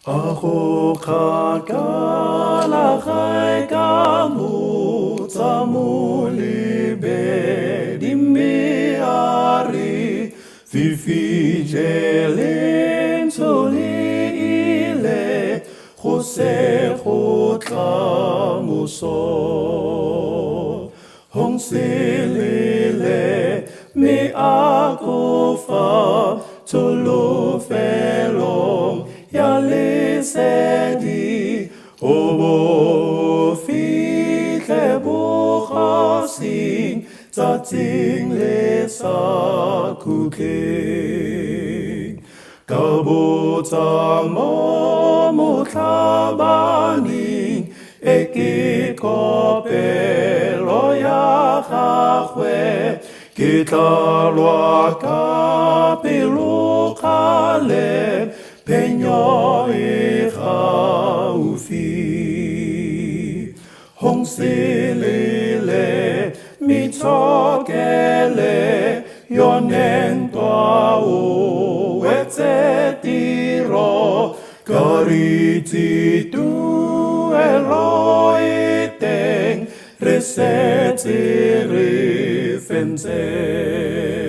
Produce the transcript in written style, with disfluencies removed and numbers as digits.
Ako kakalakay kamuta muli be dimiari fifijelin tuli ile Jose Jota muso Hong silile mi akufa tulu felong Yalisedi obo fitle bukhasing tating le sakuking kabota mo mutlabaning ekikopelo ya khwe kitlalwa kapilu khale Peño ufi Hong silile mitokele yonen toa etsetiro kariti tu eloiteng resetiri fense